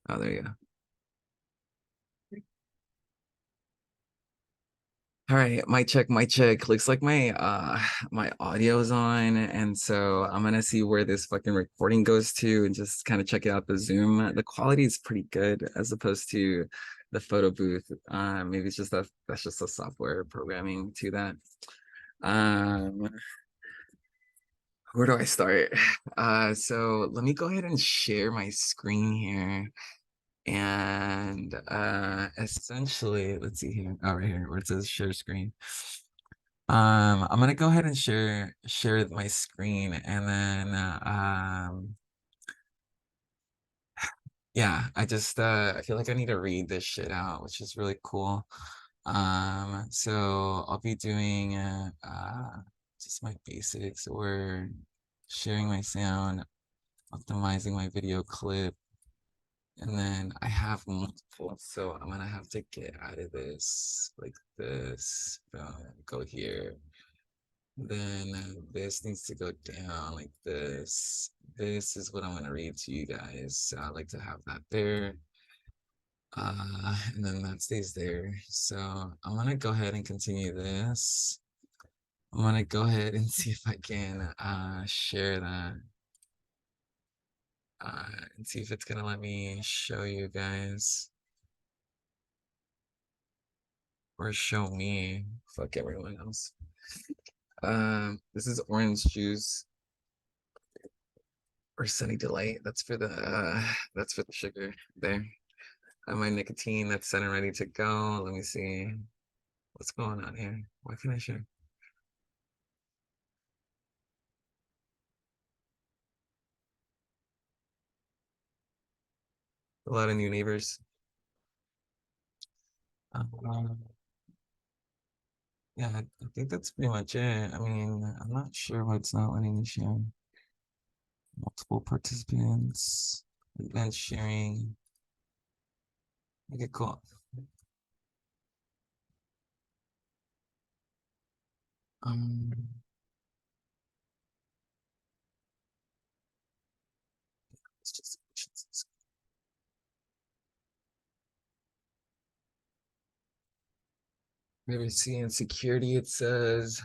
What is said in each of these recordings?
Oh, there you go. All right, mic check, mic check. Looks like my audio's on, and so I'm gonna see where this fucking recording goes to and just kind of check it out the Zoom. The quality is pretty good as opposed to the photo booth. Maybe it's just that's just the software programming to that. Um, where do I start? So let me go ahead and share my screen here. And essentially, let's see here. Oh, right here where it says share screen. I'm gonna go ahead and share my screen, and then yeah, I feel like I need to read this shit out, which is really cool. So I'll be doing just my basics or sharing my sound, optimizing my video clip, and then I have multiple, so I'm gonna have to get out of this like this, go here. Then this needs to go down like this. This is what I'm gonna read to you guys. So I like to have that there. And then that stays there. So I'm gonna go ahead and continue this. I'm gonna go ahead and see if I can share that. And see if it's gonna let me show you guys. Or show me. Fuck everyone else. This is orange juice or Sunny Delight. That's for the sugar there. My nicotine that's set and ready to go. Let me see what's going on here. Why can't I share? A lot of new neighbors. Um, yeah, I think that's pretty much it. I mean, I'm not sure why it's not letting me share. Multiple participants, event sharing. Okay, cool. Um, it's just privacy and security. It says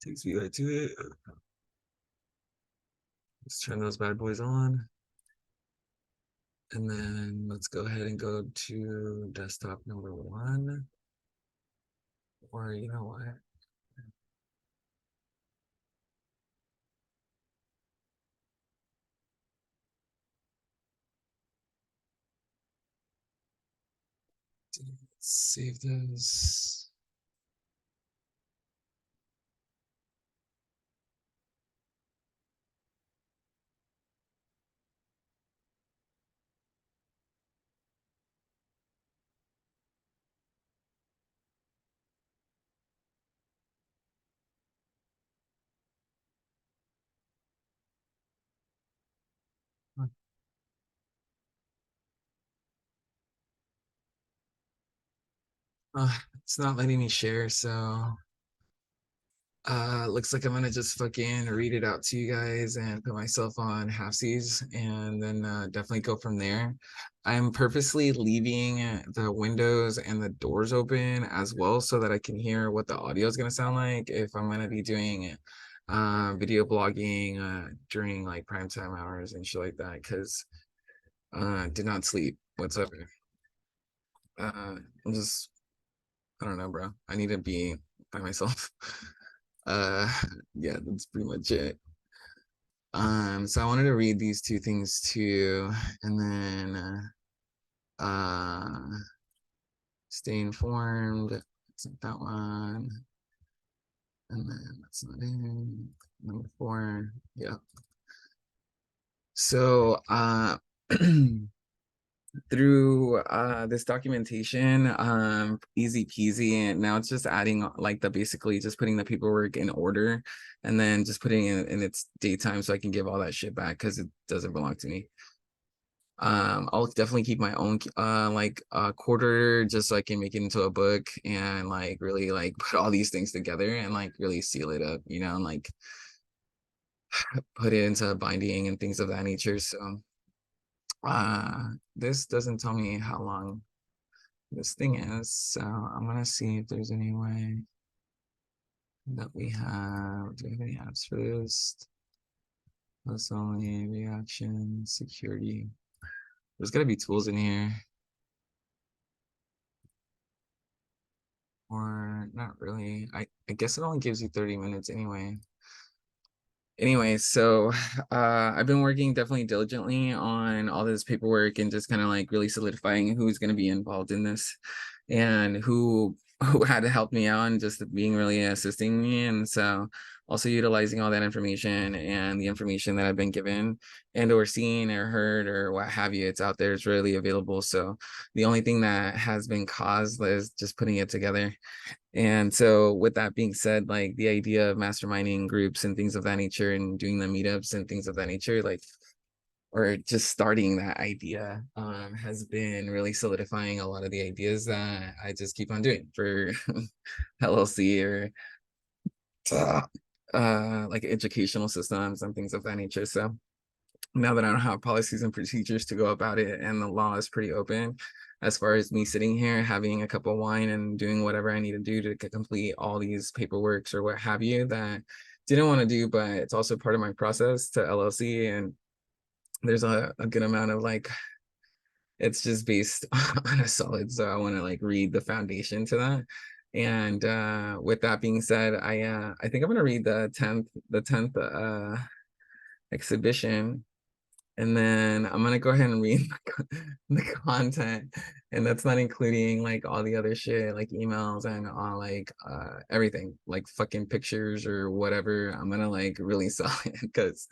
takes me right to it. Let's turn those bad boys on. And then let's go ahead and go to desktop number one. Or you know what? Save this. It's not letting me share, so looks like I'm gonna just fucking read it out to you guys and put myself on halfsies and then definitely go from there. I'm purposely leaving the windows and the doors open as well so that I can hear what the audio is gonna sound like if I'm gonna be doing video blogging during like prime time hours and shit like that because did not sleep whatsoever. I'm just I don't know, bro. I need to be by myself. Uh, yeah, that's pretty much it. So I wanted to read these two things too, and then stay informed. It's not that one, and then that's not in number four. Yeah. So through this documentation, easy peasy, and now it's just adding like the basically just putting the paperwork in order and then just putting it in its daytime so I can give all that shit back because it doesn't belong to me. I'll definitely keep my own like quarter just so I can make it into a book and like really like put all these things together and like really seal it up, you know, and like put it into binding and things of that nature. So this doesn't tell me how long this thing is. So I'm gonna see if there's any way that we have. Do we have any apps for this? That's only reaction, security. There's gotta be tools in here. Or not really. I guess it only gives you 30 minutes anyway. Anyway, so I've been working definitely diligently on all this paperwork and just kind of like really solidifying who's going to be involved in this and who had to help me out and just being really assisting me. And so also utilizing all that information and the information that I've been given and or seen or heard or what have you, it's out there, it's readily available. So the only thing that has been caused is just putting it together. And so with that being said, like the idea of masterminding groups and things of that nature and doing the meetups and things of that nature, like, or just starting that idea has been really solidifying a lot of the ideas that I just keep on doing for LLC or like educational systems and things of that nature. So now that I don't have policies and procedures to go about it and the law is pretty open, as far as me sitting here having a cup of wine and doing whatever I need to do to complete all these paperworks or what have you that didn't want to do, but it's also part of my process to LLC. And there's a good amount of like, it's just based on a solid. So I want to like read the foundation to that. And with that being said, I think I'm gonna read the tenth exhibition, and then I'm gonna go ahead and read the content, and that's not including like all the other shit like emails and all like everything like fucking pictures or whatever. I'm gonna like really sell it because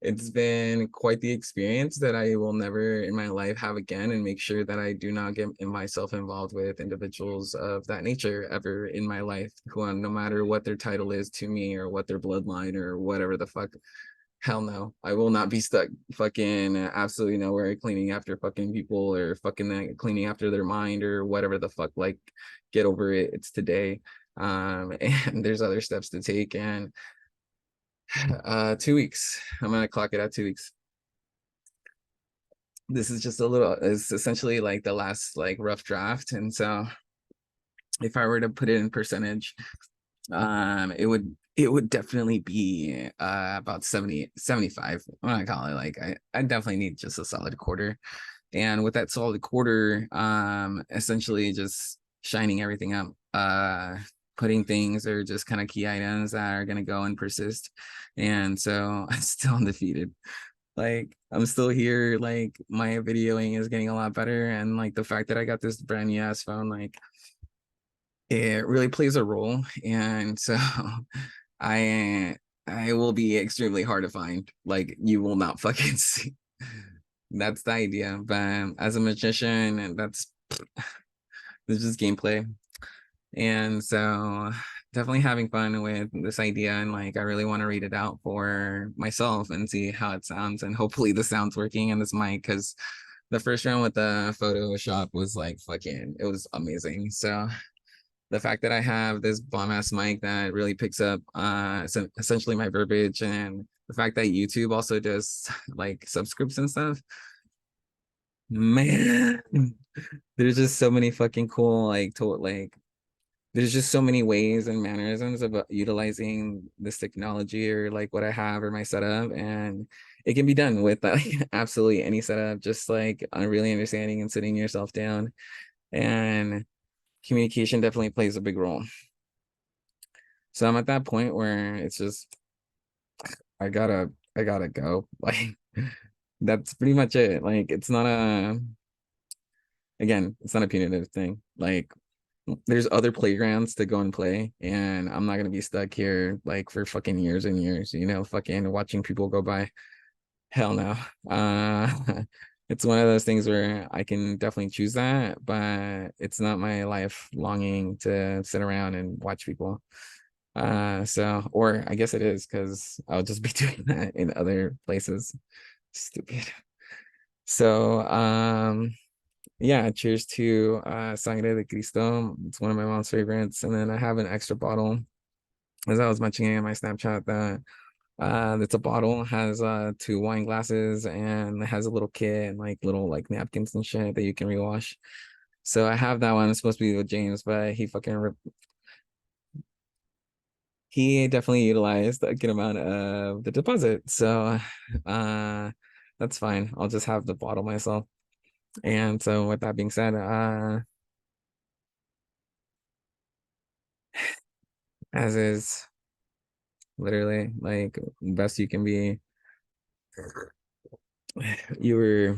it's been quite the experience that I will never in my life have again, and make sure that I do not get myself involved with individuals of that nature ever in my life, who no matter what their title is to me or what their bloodline or whatever the fuck. Hell no. I will not be stuck fucking absolutely nowhere cleaning after fucking people or fucking cleaning after their mind or whatever the fuck. Like, get over it. It's today. And there's other steps to take. And 2 weeks. I'm gonna clock it at 2 weeks. This is just a little, it's essentially like the last like rough draft. And so if I were to put it in percentage, it would definitely be about 70 75. I'm gonna call it like I definitely need just a solid quarter. And with that solid quarter, essentially just shining everything up, putting things or just kind of key items that are gonna go and persist. And so I'm still undefeated. Like I'm still here, like my videoing is getting a lot better. And like the fact that I got this brand new ass phone, like it really plays a role. And so I I will be extremely hard to find. Like you will not fucking see. That's the idea. But as a magician, and that's this is just gameplay. And so definitely having fun with this idea, and like I really want to read it out for myself and see how it sounds, and hopefully the sound's working in this mic, because the first round with the Photoshop was like fucking, it was amazing. So the fact that I have this bomb ass mic that really picks up essentially my verbiage, and the fact that YouTube also does like subscripts and stuff, man, there's just so many fucking cool like there's just so many ways and mannerisms of utilizing this technology or like what I have or my setup, and it can be done with like absolutely any setup, just like really understanding and sitting yourself down. And communication definitely plays a big role. So I'm at that point where it's just I gotta go. Like that's pretty much it. Like it's not a, again, it's not a punitive thing. Like there's other playgrounds to go and play, and I'm not gonna be stuck here like for fucking years and years, fucking watching people go by. Hell no. It's one of those things where I can definitely choose that, but it's not my life longing to sit around and watch people. So, or I guess it is, because I'll just be doing that in other places. Stupid. So, yeah, cheers to Sangre de Cristo. It's one of my mom's favorites. And then I have an extra bottle, as I was mentioning in my Snapchat, that It's a bottle, has two wine glasses, and it has a little kit and like little like napkins and shit that you can rewash. So I have that one. It's supposed to be with James, but he definitely utilized a good amount of the deposit. So uh that's fine. I'll just have the bottle myself. And so with that being said, as is literally like best you can be. You were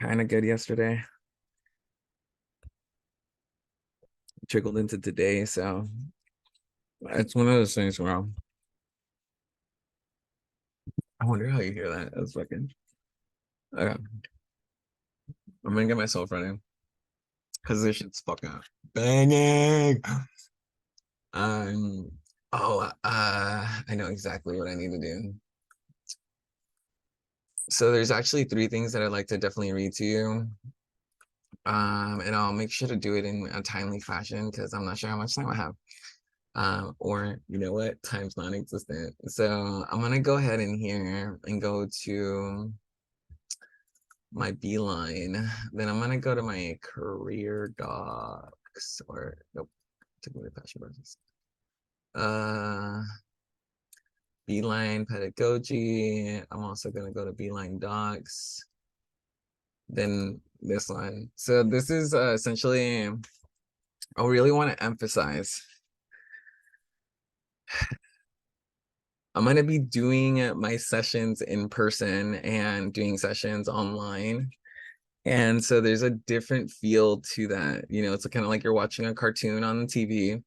kind of good yesterday, trickled into today, so it's one of those things where I wonder how you hear that. That's fucking okay. I'm gonna get myself running because this shit's fucking banging. Um I know exactly what I need to do. So there's actually three things that I'd like to definitely read to you. And I'll make sure to do it in a timely fashion because I'm not sure how much time I have. Or you know what, time's non-existent. So I'm gonna go ahead in here and go to my Beeline. Then I'm gonna go to my career docs or nope, took me to passion projects. Uh, Beeline pedagogy. I'm also gonna go to Beeline docs. Then this one. So this is essentially, I really want to emphasize. I'm going to be doing my sessions in person and doing sessions online. And so there's a different feel to that. You know, it's kind of like you're watching a cartoon on the TV,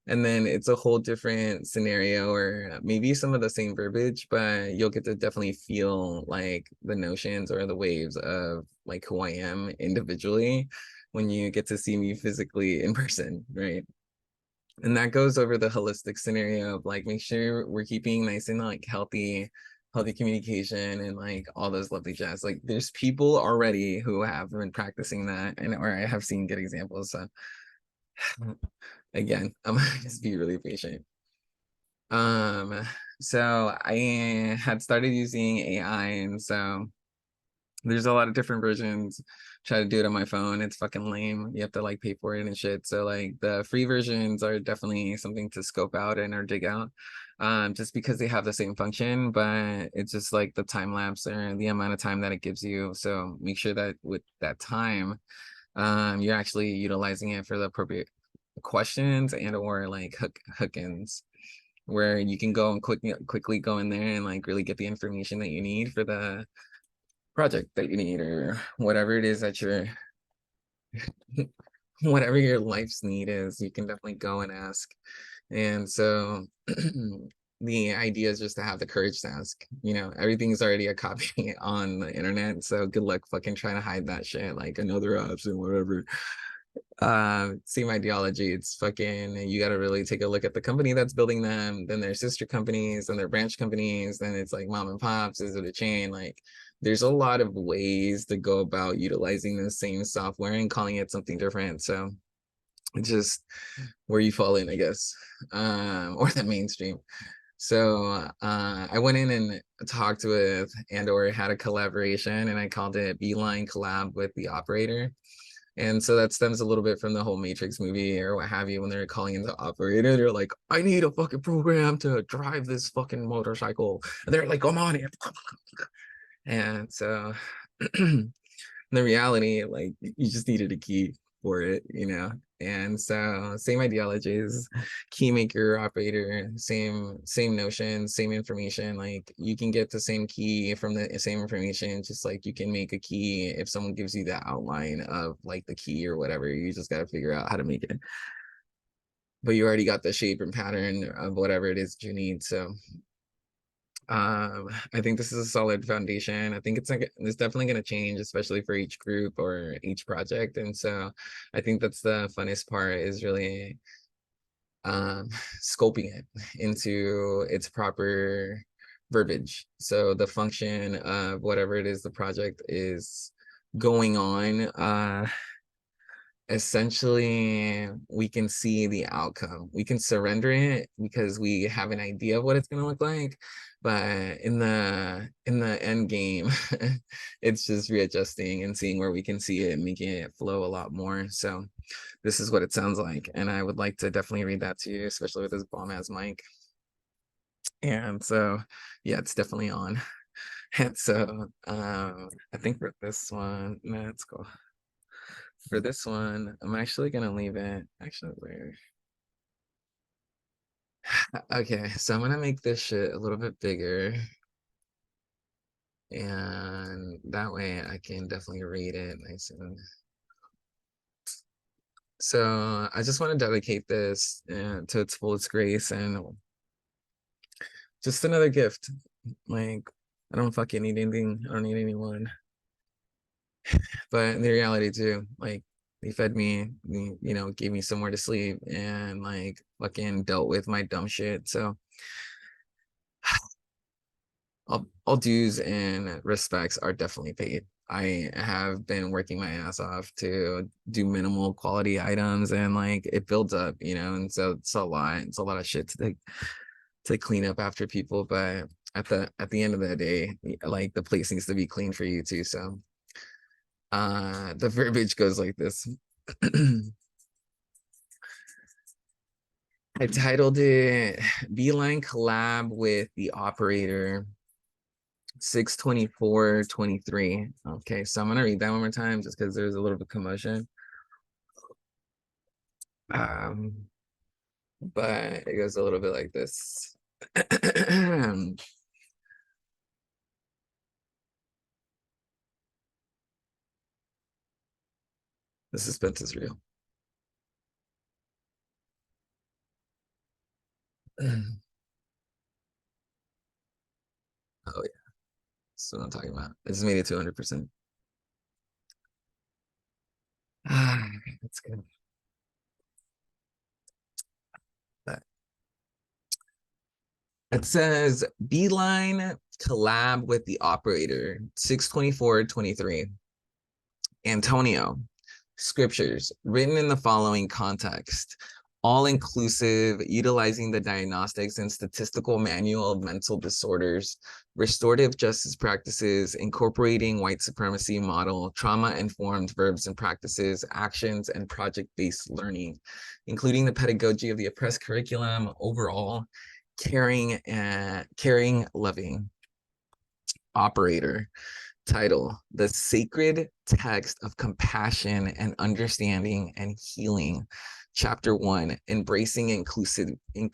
and then it's a whole different scenario or maybe some of the same verbiage, but you'll get to definitely feel like the notions or the waves of like who I am individually when you get to see me physically in person, right? And that goes over the holistic scenario of like make sure we're keeping nice and like healthy communication and like all those lovely jazz. Like there's people already who have been practicing that and or I have seen good examples. So again, I'm gonna just be really patient. So I had started using AI, and so there's a lot of different versions. Try to do it on my phone. It's fucking lame. You have to like pay for it and shit. So like the free versions are definitely something to scope out and or dig out. Just because they have the same function, but it's just like the time lapse or the amount of time that it gives you. So make sure that with that time, you're actually utilizing it for the appropriate questions and or like hook-ins where you can go and quickly go in there and like really get the information that you need for the project that you need or whatever it is that you're whatever your life's need is, you can definitely go and ask. And so the idea is just to have the courage to ask. You know, everything's already a copy on the internet, so good luck fucking trying to hide that shit like another option, whatever. Same ideology. It's fucking, you got to really take a look at the company that's building them, then their sister companies and their branch companies, then it's like mom and pops, is it a chain? Like there's a lot of ways to go about utilizing the same software and calling it something different. So it's just where you fall in, I guess, or the mainstream. So I went in and talked with and or had a collaboration, and I called it Beeline Collab with the operator. And so that stems a little bit from the whole Matrix movie or what have you. When they're calling in the operator, they're like, I need a fucking program to drive this fucking motorcycle. And they're like, come on here. And so the reality, like you just needed a key for it, you know. And so same ideologies, key maker, operator, same notion, same information. Like you can get the same key from the same information, just like you can make a key if someone gives you the outline of like the key or whatever. You just got to figure out how to make it. But you already got the shape and pattern of whatever it is you need. So I think this is a solid foundation. I think it's definitely going to change, especially for each group or each project. And so I think that's the funnest part is really um scoping it into its proper verbiage. So the function of whatever it is the project is going on, essentially we can see the outcome. We can surrender it because we have an idea of what it's going to look like, but in the end game, it's just readjusting and seeing where we can see it and making it flow a lot more. So this is what it sounds like, and I would like to definitely read that to you, especially with this bomb ass mic. And so yeah, it's definitely on. And so I think for this one, let's go. For this one, I'm actually gonna leave it. Actually, where? Okay, so I'm gonna make this shit a little bit bigger, and that way I can definitely read it nice and. So I just want to dedicate this to its fullest grace and just another gift. Like I don't fucking need anything. I don't need anyone. But the reality too, like they fed me, gave me somewhere to sleep and like fucking dealt with my dumb shit. So all dues and respects are definitely paid. I have been working my ass off to do minimal quality items and like it builds up, and so it's a lot. It's a lot of shit to clean up after people, but at the end of the day, like the place needs to be clean for you too. So the verbiage goes like this. I titled it Beeline collab with the operator 6/24/23. Okay, so I'm gonna read that one more time just because there's a little bit of commotion. Um, but it goes a little bit like this. The suspense is real. Oh yeah, that's what I'm talking about. I just made it 200%. That's good. But it says Beeline collab with the operator 6/24/23. Antonio, scriptures written in the following context, all inclusive, utilizing the diagnostics and statistical manual of mental disorders, restorative justice practices, incorporating white supremacy model, trauma informed verbs and practices, actions, and project based learning, including the pedagogy of the oppressed curriculum, overall, caring, loving operator. Title: The Sacred Text of Compassion and Understanding and Healing. Chapter 1: Embracing inclusive okay,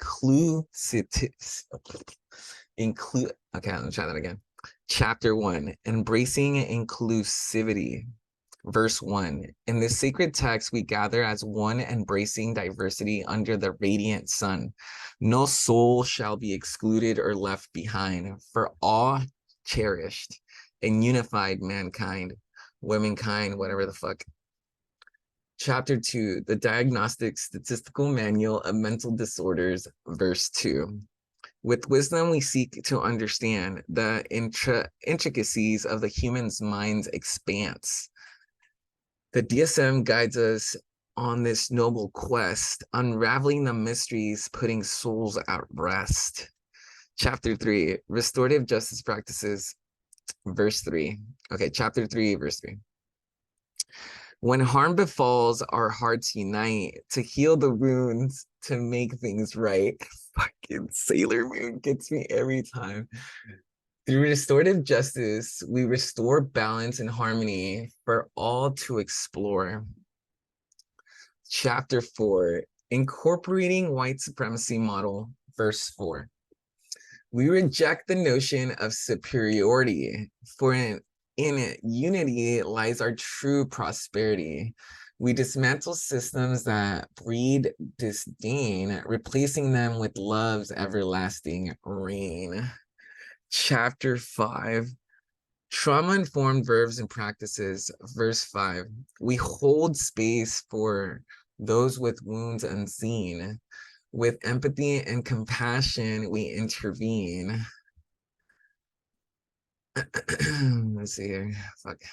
let me try that again. Chapter 1: Embracing inclusivity. Verse 1: In this sacred text, we gather as one, embracing diversity under the radiant sun. No soul shall be excluded or left behind, for all cherished and unified mankind, womankind, whatever the fuck. Chapter 2: The Diagnostic Statistical Manual of Mental Disorders. Verse 2: With wisdom, we seek to understand the intricacies of the human's mind's expanse. The DSM guides us on this noble quest, unraveling the mysteries, putting souls at rest. Chapter 3: Restorative Justice Practices. Verse 3. Okay, chapter 3, verse 3. When harm befalls, our hearts unite to heal the wounds, to make things right. Fucking Sailor Moon gets me every time. Through restorative justice, we restore balance and harmony for all to explore. Chapter 4: Incorporating white supremacy model. Verse 4. We reject the notion of superiority, for in unity lies our true prosperity. We dismantle systems that breed disdain, replacing them with love's everlasting reign. Chapter 5: Trauma-informed verbs and practices. Verse 5. We hold space for those with wounds unseen. With empathy and compassion, we intervene. Let's see here. Fuck.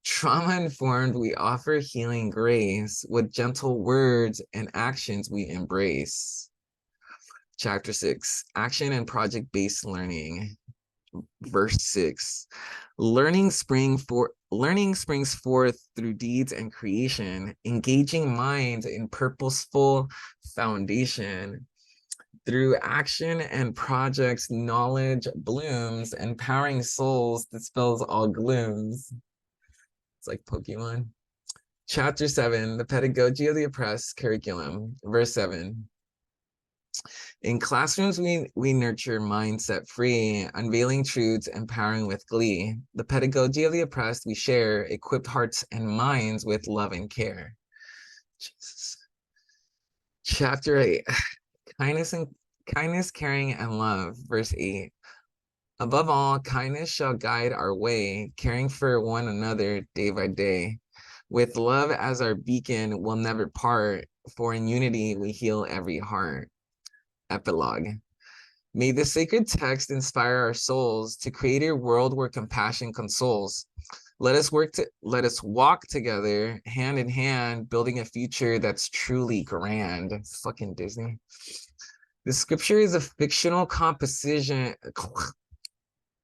Trauma-informed, we offer healing grace. With gentle words and actions, we embrace. Chapter 6, Action and Project-Based Learning. Verse 6, learning springs forth through deeds and creation, engaging minds in purposeful foundation. Through action and projects, knowledge blooms, empowering souls dispels all glooms. It's like Pokemon. Chapter 7, The Pedagogy of the Oppressed Curriculum. Verse 7, in classrooms, we nurture minds set free, unveiling truths, empowering with glee. The pedagogy of the oppressed we share, equipped hearts and minds with love and care. Jesus. Chapter 8, kindness, caring, and love. Verse 8. Above all, kindness shall guide our way, caring for one another day by day. With love as our beacon, we'll never part, for in unity we heal every heart. Epilogue. May the sacred text inspire our souls to create a world where compassion consoles. Let us walk together, hand in hand, building a future that's truly grand. Fucking Disney. The scripture is a fictional composition.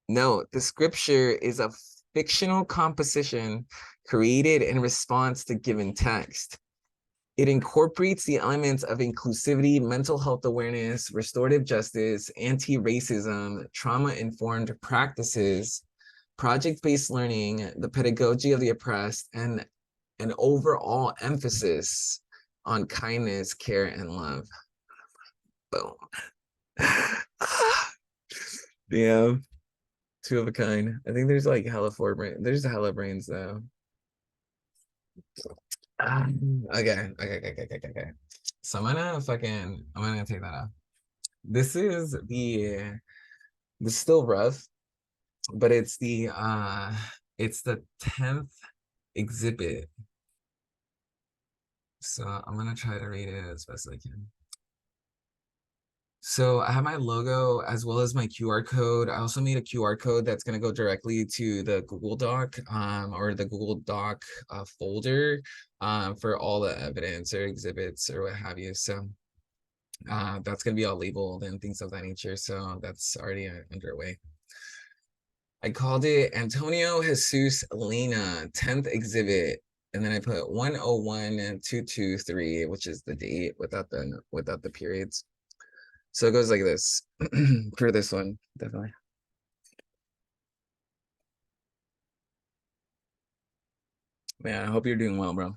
No, the scripture is a fictional composition created in response to given text. It incorporates the elements of inclusivity, mental health awareness, restorative justice, anti-racism, trauma-informed practices, project-based learning, the pedagogy of the oppressed, and an overall emphasis on kindness, care, and love. Boom. Damn. Two of a kind. I think there's like hella there's hella brains though. Okay. So I'm gonna take that off. This is still rough, but it's the 10th exhibit. So I'm gonna try to read it as best I can. So I have my logo as well as my QR code. I also made a QR code that's going to go directly to the Google Doc or the Google Doc folder for all the evidence or exhibits or what have you. So that's going to be all labeled and things of that nature. So that's already underway. I called it Antonio Jesus Lena 10th exhibit. And then I put 101223, which is the date without the periods. So it goes like this for this one, definitely. Man, I hope you're doing well, bro.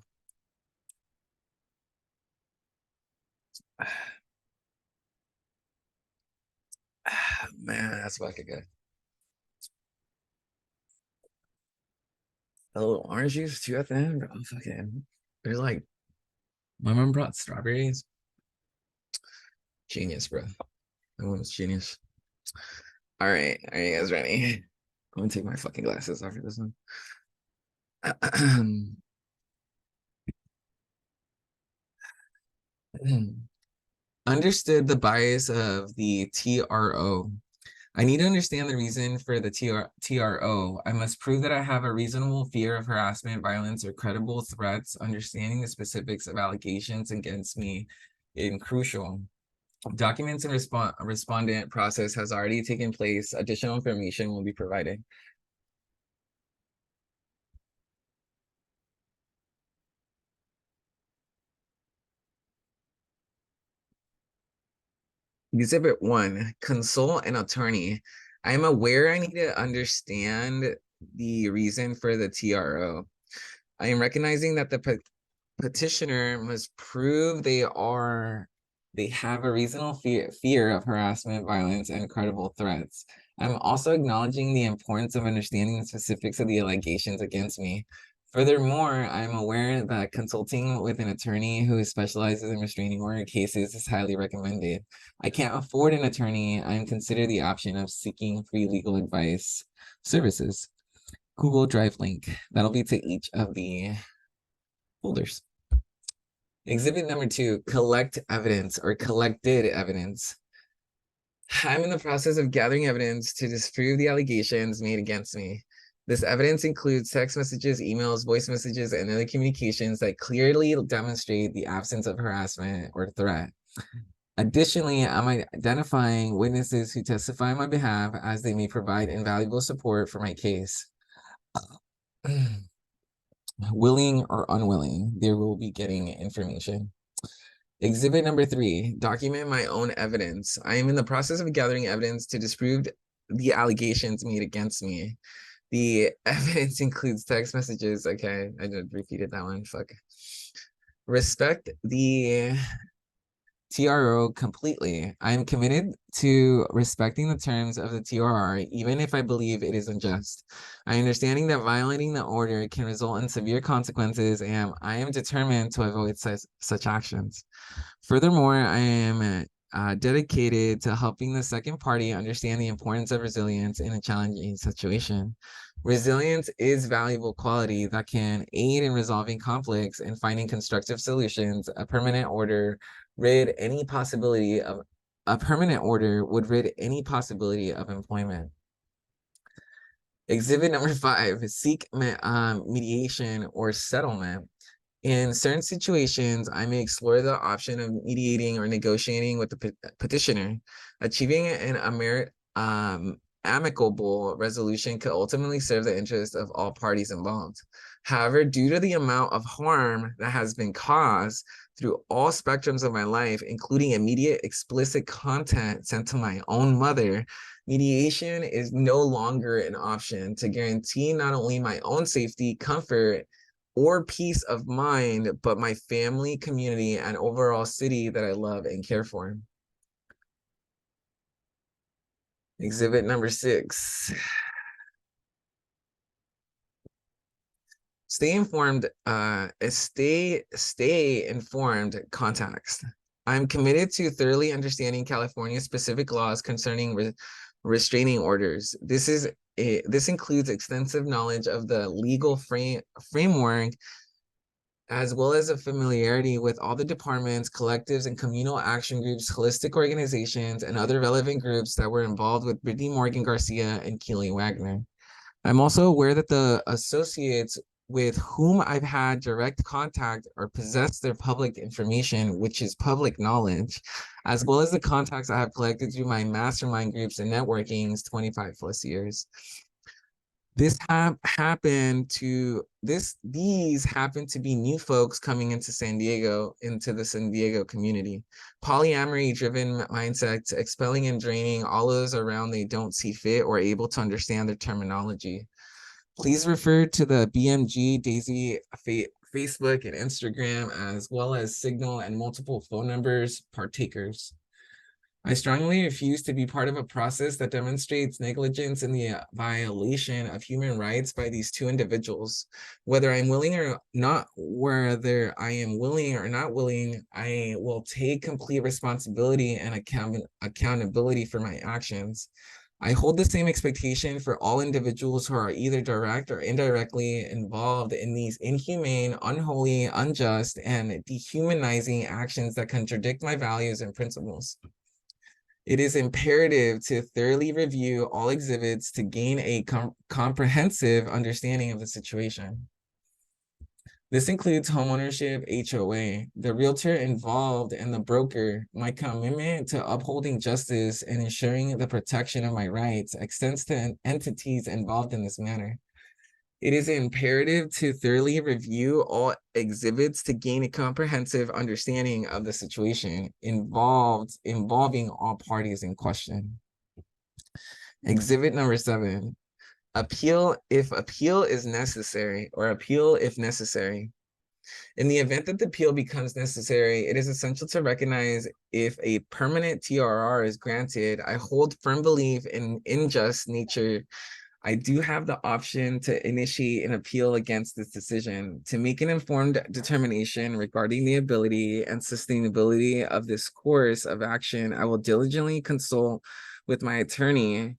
Man, that's fucking good. A little orange juice too at the end, bro. Fucking, there's like, my mom brought strawberries. Genius, bro. That one was genius. All right, are you guys ready? I'm gonna take my fucking glasses off for this one. Understood the bias of the TRO. I need to understand the reason for the TRO. I must prove that I have a reasonable fear of harassment, violence, or credible threats. Understanding the specifics of allegations against me is crucial. Documents and respondent process has already taken place. Additional information will be provided. Exhibit 1, consult an attorney. I am aware I need to understand the reason for the TRO. I am recognizing that the petitioner must prove they have a reasonable fear of harassment, violence, and credible threats. I'm also acknowledging the importance of understanding the specifics of the allegations against me. Furthermore, I'm aware that consulting with an attorney who specializes in restraining order cases is highly recommended. I can't afford an attorney. I'm considering the option of seeking free legal advice services. Google Drive link. That'll be to each of the folders. Exhibit number 2, collect evidence or collected evidence. I'm in the process of gathering evidence to disprove the allegations made against me. This evidence includes text messages, emails, voice messages, and other communications that clearly demonstrate the absence of harassment or threat. Additionally, I'm identifying witnesses who testify on my behalf as they may provide invaluable support for my case. Willing or unwilling, they will be getting information. Exhibit number 3, document my own evidence. I am in the process of gathering evidence to disprove the allegations made against me. The evidence includes text messages. Okay, I just repeated that one. Fuck. Respect the TRO completely. I am committed to respecting the terms of the TRR, even if I believe it is unjust. I understanding that violating the order can result in severe consequences, and I am determined to avoid such actions. Furthermore, I am dedicated to helping the second party understand the importance of resilience in a challenging situation. Resilience is valuable quality that can aid in resolving conflicts and finding constructive solutions. A permanent order would rid any possibility of employment. Exhibit number 5, seek mediation or settlement. In certain situations, I may explore the option of mediating or negotiating with the petitioner. Achieving an amicable resolution could ultimately serve the interest of all parties involved. However, due to the amount of harm that has been caused through all spectrums of my life, including immediate explicit content sent to my own mother, mediation is no longer an option to guarantee not only my own safety, comfort, or peace of mind, but my family, community, and overall city that I love and care for. Exhibit number 6. Stay informed, stay informed context. I'm committed to thoroughly understanding California specific laws concerning restraining orders. This includes extensive knowledge of the legal framework, as well as a familiarity with all the departments, collectives, and communal action groups, holistic organizations, and other relevant groups that were involved with Brittany Morgan Garcia and Keely Wagner. I'm also aware that the associates with whom I've had direct contact or possess their public information, which is public knowledge, as well as the contacts I have collected through my mastermind groups and networkings 25 plus years. These happen to be new folks coming into the San Diego community. Polyamory-driven mindsets, expelling and draining all those around they don't see fit or able to understand their terminology. Please refer to the BMG Daisy Facebook and Instagram, as well as Signal and multiple phone numbers, partakers. I strongly refuse to be part of a process that demonstrates negligence in the violation of human rights by these two individuals. Whether I am willing or not, I will take complete responsibility and accountability for my actions. I hold the same expectation for all individuals who are either direct or indirectly involved in these inhumane, unholy, unjust, and dehumanizing actions that contradict my values and principles. It is imperative to thoroughly review all exhibits to gain a comprehensive understanding of the situation. This includes homeownership, HOA, the realtor involved, and the broker. My commitment to upholding justice and ensuring the protection of my rights extends to entities involved in this matter. It is imperative to thoroughly review all exhibits to gain a comprehensive understanding of the situation involving all parties in question. Exhibit number 7, appeal if necessary. In the event that the appeal becomes necessary, it is essential to recognize if a permanent TRR is granted. I hold firm belief in unjust nature. I do have the option to initiate an appeal against this decision. To make an informed determination regarding the ability and sustainability of this course of action, I will diligently consult with my attorney.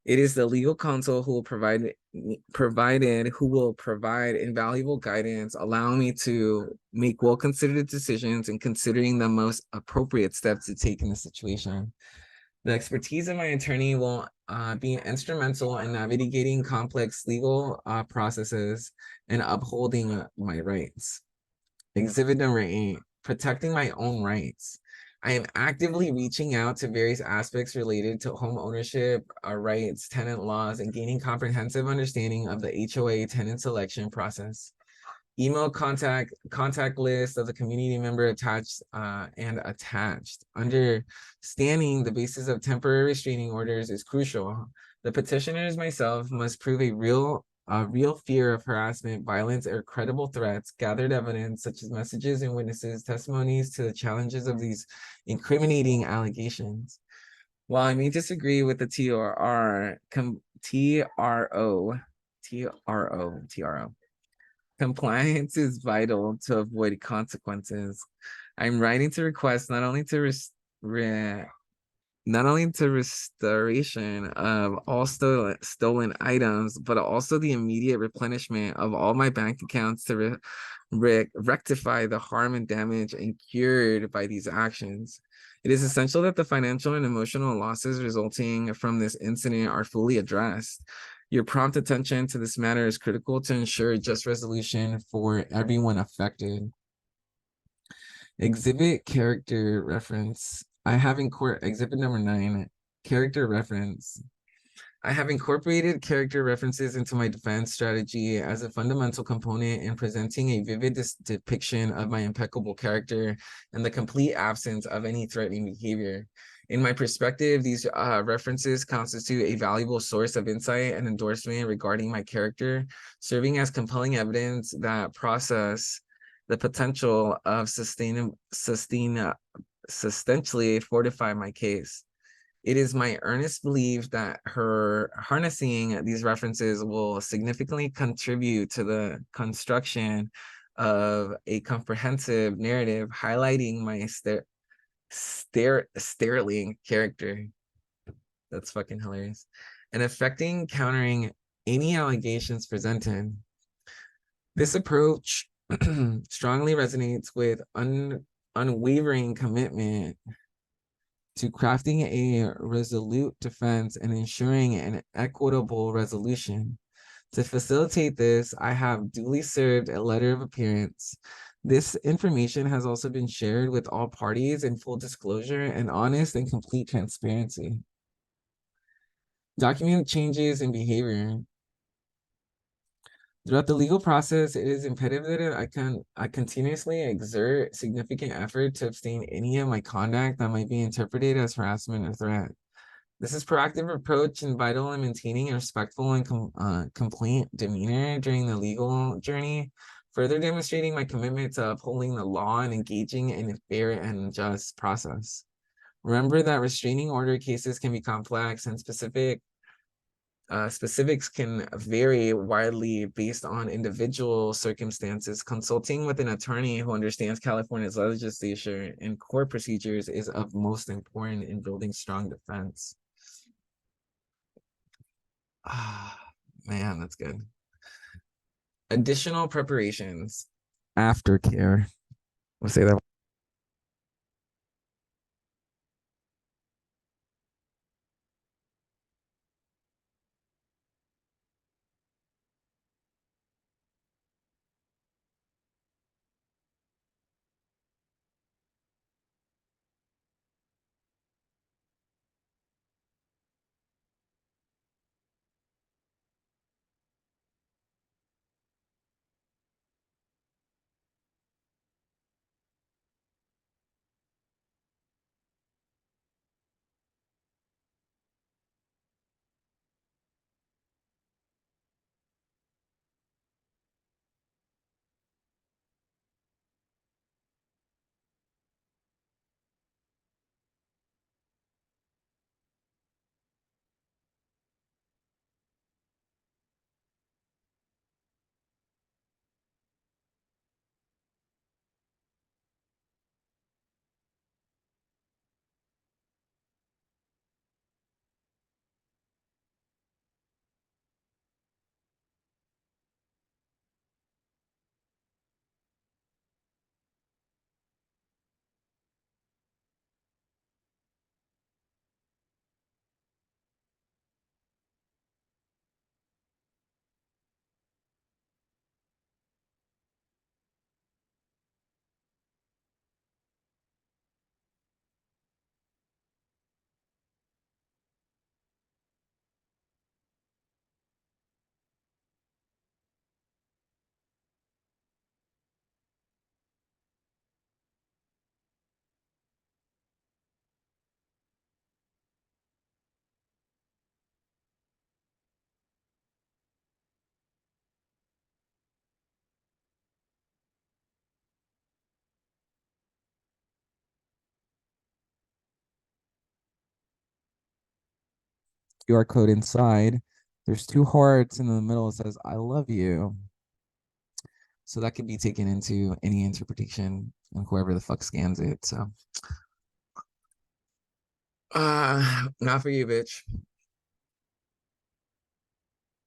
It is the legal counsel who will provide invaluable guidance, allowing me to make well-considered decisions and considering the most appropriate steps to take in the situation. The expertise of my attorney will be instrumental in navigating complex legal processes and upholding my rights. Exhibit number 8, protecting my own rights. I am actively reaching out to various aspects related to home ownership, rights, tenant laws, and gaining comprehensive understanding of the HOA tenant selection process. Email contact list of the community member attached and attached. Understanding the basis of temporary restraining orders is crucial. The petitioners myself must prove a real fear of harassment, violence, or credible threats, gathered evidence such as messages and witnesses, testimonies to the challenges of these incriminating allegations. While I may disagree with the TRO, compliance is vital to avoid consequences. I'm writing to request not only to restoration of all stolen items, but also the immediate replenishment of all my bank accounts to rectify the harm and damage incurred by these actions. It is essential that the financial and emotional losses resulting from this incident are fully addressed. Your prompt attention to this matter is critical to ensure just resolution for everyone affected. Exhibit character reference. Exhibit number 9, character reference. I have incorporated character references into my defense strategy as a fundamental component in presenting a vivid depiction of my impeccable character and the complete absence of any threatening behavior. In my perspective, these references constitute a valuable source of insight and endorsement regarding my character, serving as compelling evidence that process the potential of substantially fortify my case. It is my earnest belief that her harnessing these references will significantly contribute to the construction of a comprehensive narrative highlighting my sterling character. That's fucking hilarious. And affecting countering any allegations presented. This approach strongly resonates with unwavering commitment to crafting a resolute defense and ensuring an equitable resolution. To facilitate this, I have duly served a letter of appearance. This information has also been shared with all parties in full disclosure and honest and complete transparency. Document changes in behavior. Throughout the legal process, it is imperative that I continuously exert significant effort to abstain any of my conduct that might be interpreted as harassment or threat. This is proactive approach and vital in maintaining a respectful and complaint demeanor during the legal journey, further demonstrating my commitment to upholding the law and engaging in a fair and just process. Remember that restraining order cases can be complex and specifics can vary widely based on individual circumstances. Consulting with an attorney who understands California's legislature and court procedures is of most important in building strong defense. Ah, man, that's good. Additional preparations. Aftercare. We'll say that. QR code inside. There's two hearts in the middle. It says, I love you. So that can be taken into any interpretation and whoever the fuck scans it. So not for you, bitch.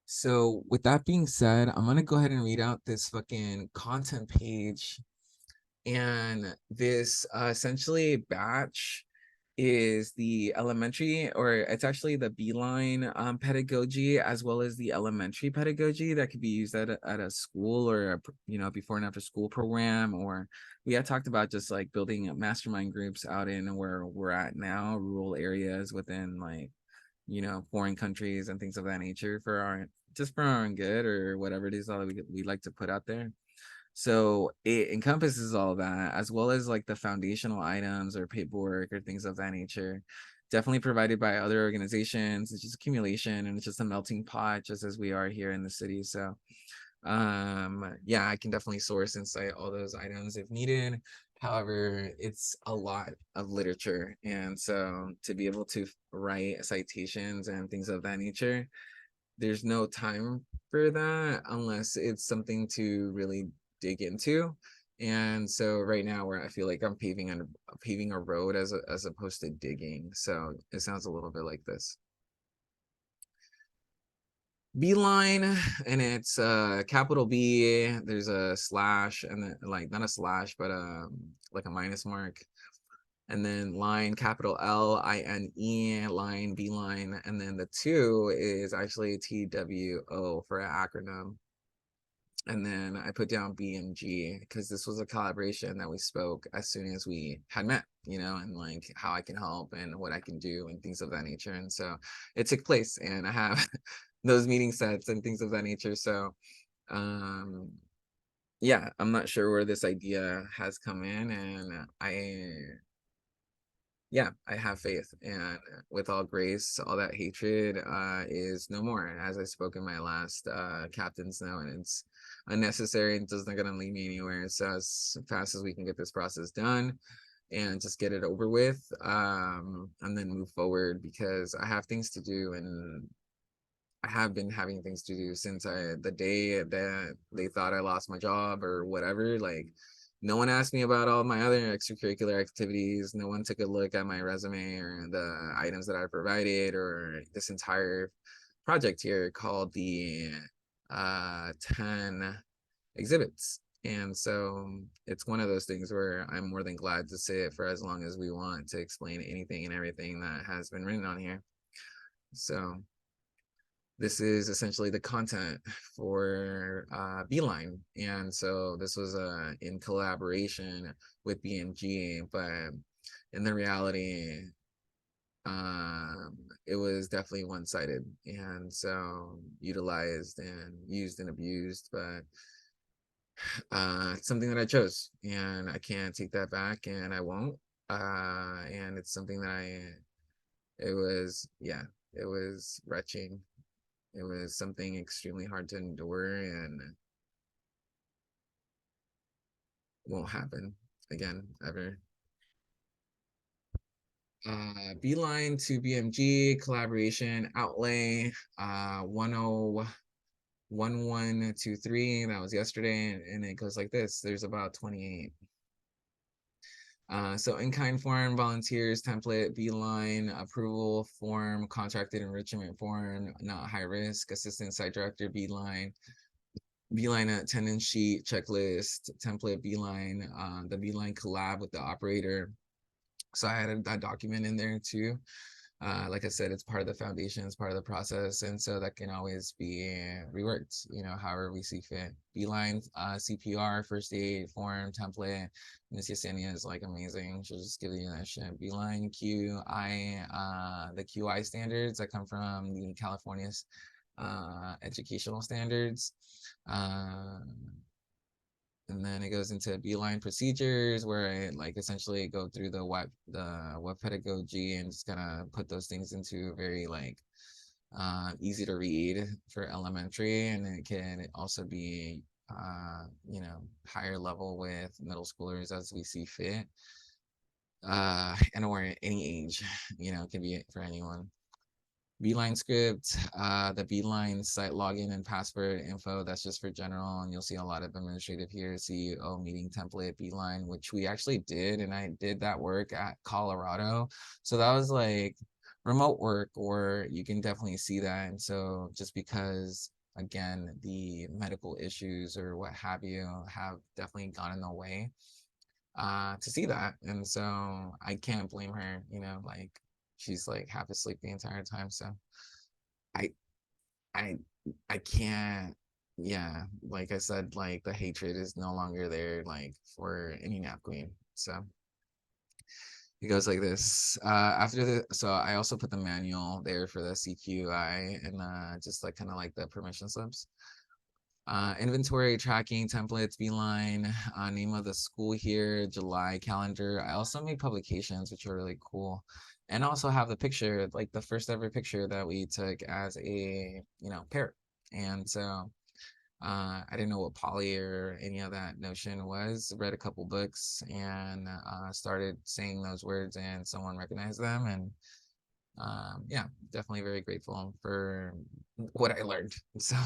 So with that being said, I'm gonna go ahead and read out this fucking content page. And this essentially batch is the elementary, or it's actually the Beeline pedagogy, as well as the elementary pedagogy that could be used at a school, or before and after school program. Or we had talked about just like building mastermind groups out in where we're at now, rural areas within like foreign countries and things of that nature, for our own good, or whatever it is that we like to put out there. So it encompasses all that, as well as like the foundational items or paperwork or things of that nature, definitely provided by other organizations. It's just accumulation, and it's just a melting pot, just as we are here in the city. So yeah, I can definitely source and cite all those items if needed. However, it's a lot of literature, and so to be able to write citations and things of that nature, there's no time for that unless it's something to really dig into. And so right now, where I feel like I'm paving a road as opposed to digging. So it sounds a little bit like this. Beeline, and it's capital B, there's a slash, and then like not a slash, but like a minus mark, and then line, capital LINE, line, Beeline, and then the two is actually TWO for an acronym. And then I put down BMG because this was a collaboration that we spoke as soon as we had met, and like how I can help and what I can do and things of that nature. And so it took place, and I have those meeting sets and things of that nature. So um yeah, I'm not sure where this idea has come in, and I have faith, and with all grace, all that hatred is no more, as I spoke in my last captain's note, and it's unnecessary and does not going to lead me anywhere. So as fast as we can get this process done and just get it over with, and then move forward, because I have things to do, and I have been having things to do since the day that they thought I lost my job or whatever. Like, no one asked me about all my other extracurricular activities. No one took a look at my resume or the items that I provided, or this entire project here called the 10 exhibits. And so it's one of those things where I'm more than glad to sit for as long as we want to explain anything and everything that has been written on here. So this is essentially the content for Beeline. And so this was in collaboration with BMG, but in the reality, it was definitely one-sided, and so utilized and used and abused. But it's something that I chose, and I can't take that back, and I won't. And it's something that it was, yeah, it was retching. It was something extremely hard to endure, and won't happen again ever. Beeline to BMG collaboration outlay 101123. That was yesterday, and it goes like this. There's about 28. So in-kind form, volunteers, template, Beeline, approval form, contracted enrichment form, not high risk, assistant site director, Beeline, Beeline attendance sheet, checklist, template, Beeline, the Beeline collab with the operator. So I had that document in there too. Like I said, it's part of the foundation, it's part of the process, and so that can always be reworked, however we see fit. Beeline, CPR, first aid form, template. Miss Yesenia is like amazing. She'll just give you that shit. Beeline QI, the QI standards that come from the California educational standards. And then it goes into Beeline procedures, where I like essentially go through the web pedagogy and just kind of put those things into very like easy to read for elementary, and it can also be higher level with middle schoolers as we see fit, and or any age, it can be for anyone. Beeline script, the Beeline site login and password info, that's just for general. And you'll see a lot of administrative here, CEO meeting template, Beeline, which we actually did. And I did that work at Colorado. So that was like remote work, or you can definitely see that. And so just because, again, the medical issues or what have you have definitely gone in the way to see that. And so I can't blame her, like she's like half asleep the entire time. So I I I can't, yeah, like I said, like the hatred is no longer there like for any nap queen. So it goes like this. After the so I also put the manual there for the CQI and just like kind of like the permission slips. Inventory tracking templates, Beeline, name of the school here, July calendar. I also make publications, which are really cool. And also have the picture, like the first ever picture that we took as a, parrot. And so I didn't know what poly or any of that notion was. Read a couple books and started saying those words and someone recognized them. And yeah, definitely very grateful for what I learned. So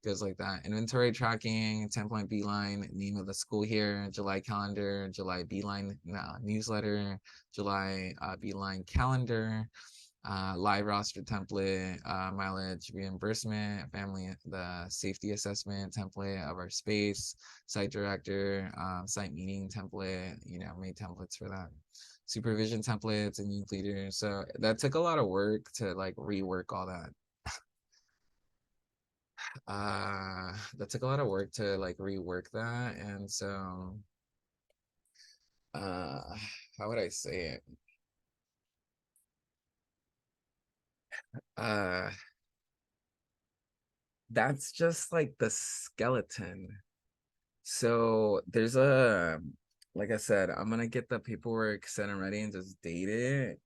goes like that. Inventory tracking, 10-point Beeline, name of the school here, July calendar, July Beeline newsletter, July Beeline calendar, live roster template, mileage reimbursement, family, the safety assessment template of our space, site director, site meeting template, made templates for that. Supervision templates and youth leaders. So that took a lot of work to like rework all that. That took a lot of work to like rework that. And so uh how would I say it? Uh that's just like the skeleton. So there's like I said, I'm gonna get the paperwork set and ready and just date it.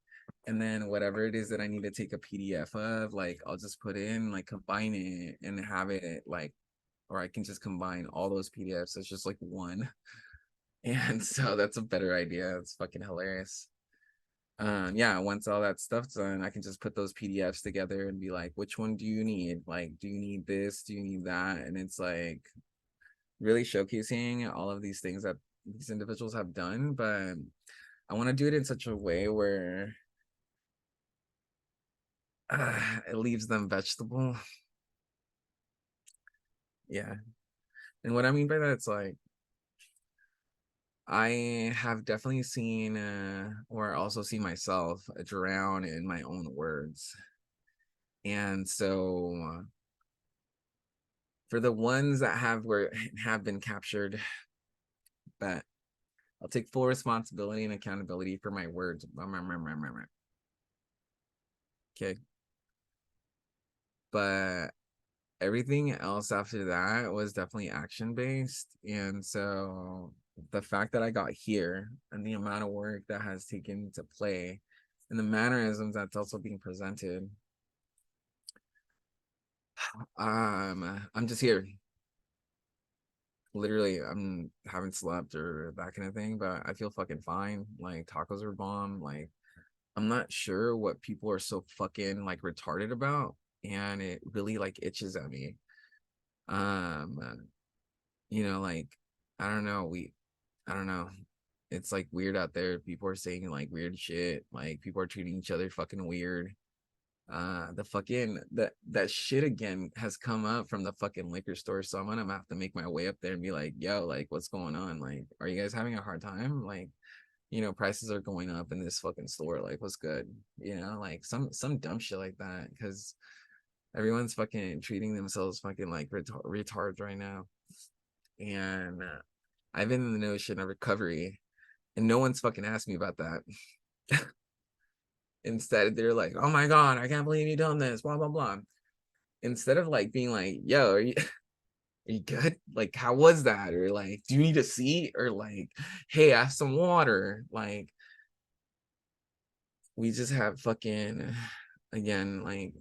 And then whatever it is that I need to take a PDF of, like I'll just put in, like combine it and have it like, or I can just combine all those PDFs. It's just like one. And so that's a better idea. It's fucking hilarious. Yeah, once all that stuff's done, I can just put those PDFs together and be like, which one do you need? Like, do you need this? Do you need that? And it's like really showcasing all of these things that these individuals have done, but I want to do it in such a way where it leaves them vegetable. Yeah. And what I mean by that, it's like I have definitely seen or also see myself drown in my own words. And so for the ones that have been captured, but I'll take full responsibility and accountability for my words. Okay. But everything else after that was definitely action based. And so the fact that I got here and the amount of work that has taken to play and the mannerisms that's also being presented, I'm just here. Literally, I'm haven't slept or that kind of thing, but I feel fucking fine. Like tacos are bomb. Like I'm not sure what people are so fucking like retarded about, and it really like itches at me. Um, like I don't know. It's like weird out there. People are saying like weird shit. Like people are treating each other fucking weird. The fucking that shit again has come up from the fucking liquor store. So I'm gonna have to make my way up there and be like, yo, like what's going on? Like, are you guys having a hard time? Like, prices are going up in this fucking store. Like, what's good? Like some dumb shit like that. Cause everyone's fucking treating themselves fucking like retards right now. And I've been in the notion of recovery and no one's fucking asked me about that. Instead, they're like, oh my God, I can't believe you done this, blah, blah, blah. Instead of like being like, yo, are you good? Like, how was that? Or like, do you need a seat? Or like, hey, have some water. Like, we just have fucking, again, like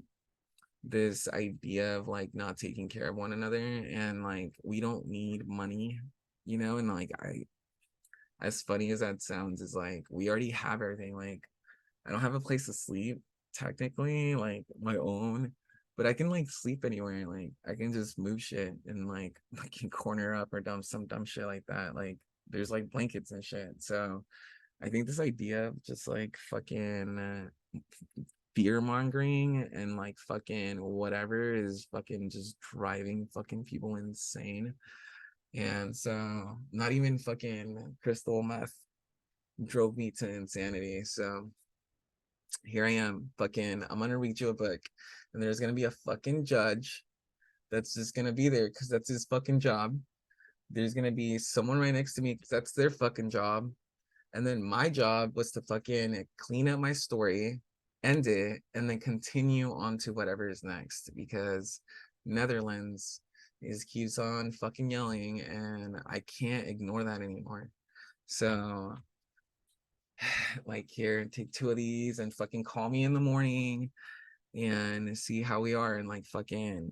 this idea of like not taking care of one another. And like, we don't need money, and like, as funny as that sounds, is like, we already have everything. Like, I don't have a place to sleep. technically like my own, but I can like sleep anywhere. Like I can just move shit and like I can corner up or dump some dumb shit like that. Like there's like blankets and shit. So I think this idea of just like fucking fear mongering and like fucking whatever is fucking just driving fucking people insane. And so not even fucking crystal meth drove me to insanity. So here I am, fucking, I'm gonna read you a book, and there's gonna be a fucking judge that's just gonna be there because that's his fucking job. There's gonna be someone right next to me because that's their fucking job. And then my job was to fucking clean up my story, end it, and then continue on to whatever is next because Netherlands is keeps on fucking yelling and I can't ignore that anymore. So like here, take two of these and fucking call me in the morning and see how we are and like fucking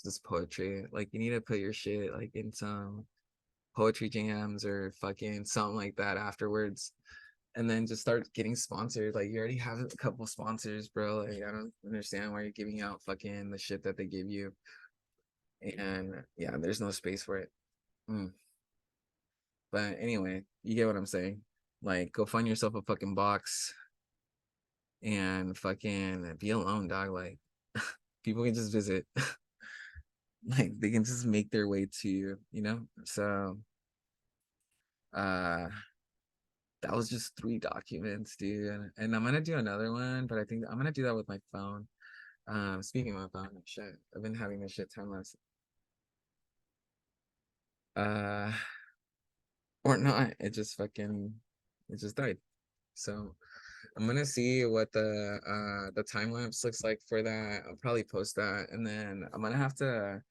this poetry. Like you need to put your shit like in some poetry jams or fucking something like that afterwards. And then just start getting sponsored. Like you already have a couple sponsors, bro. Like I don't understand why you're giving out fucking the shit that they give you. And yeah, there's no space for it. Mm. But anyway, you get what I'm saying. Like go find yourself a fucking box and fucking be alone, dog. Like people can just visit. Like they can just make their way to you, you know? So uh that was just 3 documents, dude. And I'm gonna do another one, but I think I'm gonna do that with my phone. Speaking of my phone, shit, I've been having this shit time lapse. Uh, or not, it just died. So I'm gonna see what the time lapse looks like for that. I'll probably post that, and then I'm gonna have to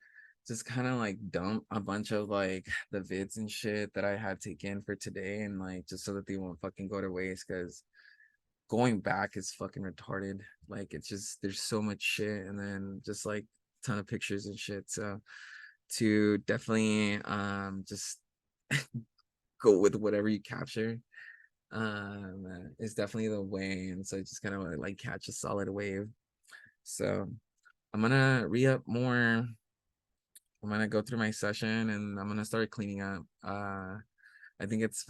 just kind of like dump a bunch of like the vids and shit that I had taken for today, and like just so that they won't fucking go to waste, because going back is fucking retarded. Like it's just there's so much shit, and then just like a ton of pictures and shit. So to definitely just go with whatever you capture is definitely the way. And so just kind of like catch a solid wave. So I'm gonna re-up more. I'm gonna go through my session and I'm gonna start cleaning up. I think it's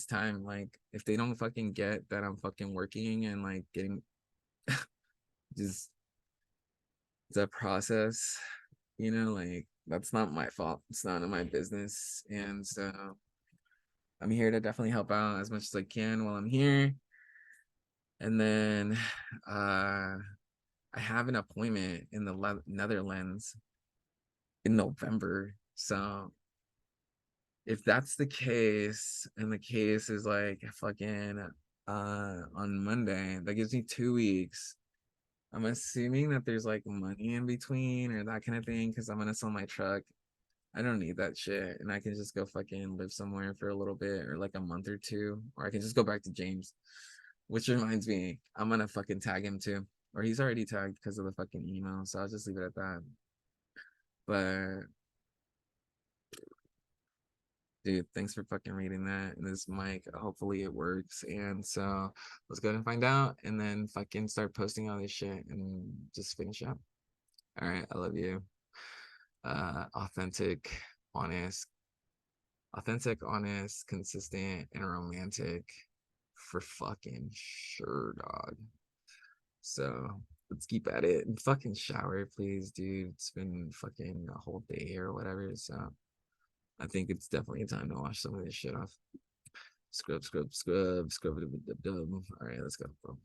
time. Like if they don't fucking get that I'm fucking working and like getting just the process, like that's not my fault. It's none of my business. And so I'm here to definitely help out as much as I can while I'm here. And then uh I have an appointment in the Netherlands in November. So if that's the case, and the case is like fucking on Monday, that gives me 2 weeks. I'm assuming that there's like money in between or that kind of thing because I'm gonna sell my truck. I don't need that shit, and I can just go fucking live somewhere for a little bit or like a month or two, or I can just go back to James. Which reminds me, I'm gonna fucking tag him too, or he's already tagged because of the fucking email. So I'll just leave it at that. But dude, thanks for fucking reading that. And this mic, hopefully it works. And so let's go ahead and find out and then fucking start posting all this shit and just finish up. All right, I love you. Authentic, honest, consistent, and romantic for fucking sure, dog. So let's keep at it and fucking shower, please, dude. It's been fucking a whole day or whatever. So I think it's definitely time to wash some of this shit off. Scrub, scrub, scrub, scrub, dub, dub, dub. All right, let's go, bro.